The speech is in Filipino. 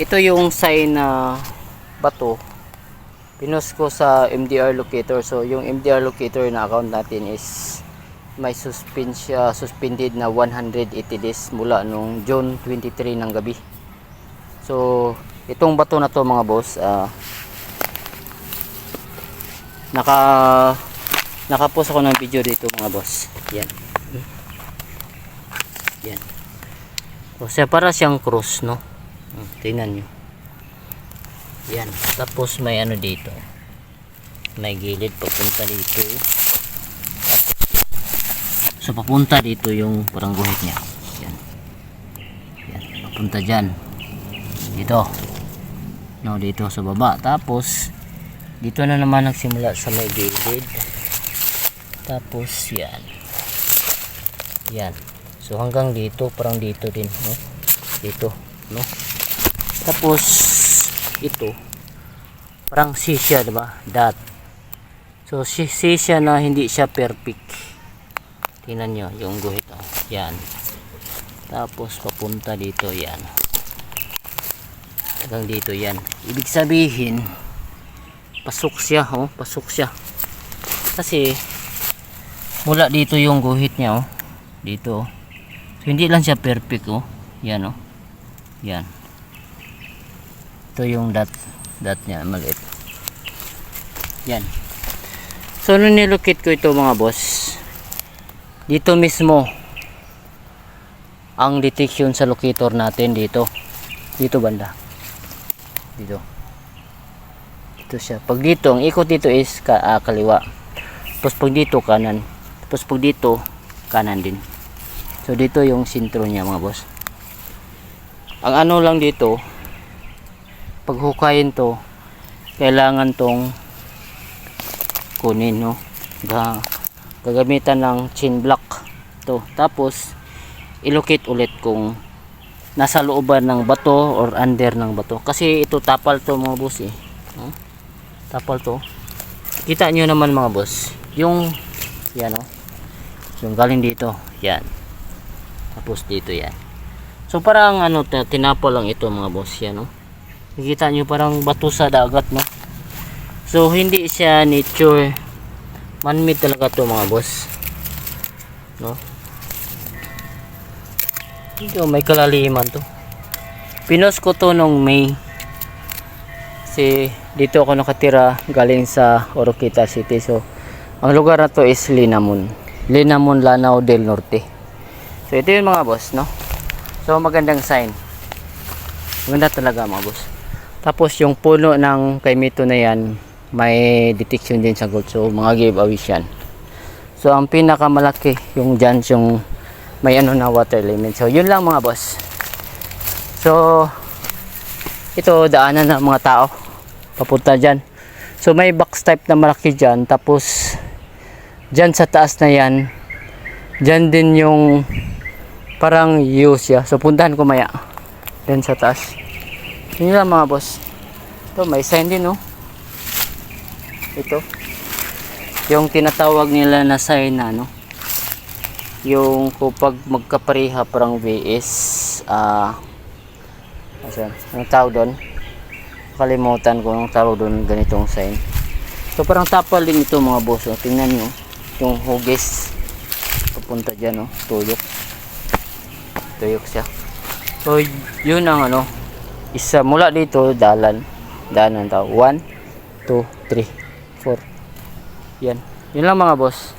Ito yung sign na bato. Pinost ko sa MDR locator. So yung MDR locator na account natin is may suspended na 180 days mula nung June 23 ng gabi. So itong bato na to mga boss, nakapost ako ng video dito mga boss. Yan. Yan. So siya para siyang cross, no? Tingnan nyo. Yan. Tapos may ano dito. May gilid papunta dito. So papunta dito yung parang guhit niya. Yan. Yan. Papunta dyan. Dito. No, dito sa baba. Tapos dito na naman nagsimula sa may gilid. Tapos yan. Yan. So hanggang dito, parang dito din, no? Dito, no? Tapos ito parang C siya, diba? Dot. So C siya na hindi siya perfect. Tingnan nyo yung guhit, oh. Yan. Tapos papunta dito, yan. Hanggang dito, yan. Ibig sabihin pasok siya, oh. Pasok siya. Kasi mula dito yung guhit niya, oh. Dito, oh. So hindi lang siya perfect, oh. Yan, oh. Yan. Ito yung dot niya, maliit. Yan. So nung nilocate ko ito mga boss, dito mismo ang detection sa locator natin dito. Dito banda. Dito. Ito siya. Pag dito, ang ikot dito is kaliwa. Tapos pag dito kanan. Tapos pag dito kanan din. So dito yung sentro niya mga boss. Ang ano lang dito, pag hukayin to, kailangan tong kunin, no? Gagamitan ng chin block to. Tapos ilocate ulit kung nasa looban ng bato or under ng bato. Kasi ito tapal to mga boss, eh. Tapal to. Kita nyo naman mga boss. Yung yan, no? Yung galing dito, yan. Tapos dito yan. So parang ano, tinapal lang ito mga boss, yan, no? Nakikita nyo parang bato sa dagat, no? So hindi siya nature, man-made talaga to mga boss, no? Ito may kalaliman to. Pinost ko to nung May. Kasi dito ako nakatira galing sa Oroquita City. So ang lugar na to is Linamon, Lanao del Norte. So ito yung mga boss, no? So magandang sign. Maganda talaga mga boss. Tapos yung puno ng kaimito na yan, may detection din sa gold. So mga giveaways yan. So ang pinakamalaki yung dyan, yung may ano na water limit. So yun lang mga boss. So ito daanan ng mga tao papunta dyan. So may box type na malaki dyan. Tapos dyan sa taas na yan, dyan din yung parang use ya. So puntahan ko maya dyan sa taas. Yun lang mga boss. Ito may sign din, no? Ito yung tinatawag nila na sign na, no? Yung kapag magkapareha parang VS, anong tawag doon? Kalimutan ko ang tawag doon, ganitong sign. So parang tapal din ito mga boss, oh. Tingnan nyo yung hugis papunta dyan, no? Tuyok siya. So yun ang ano, isa mula dito daanan tao 1, 2, 3, 4. Yan. Yun lang mga boss.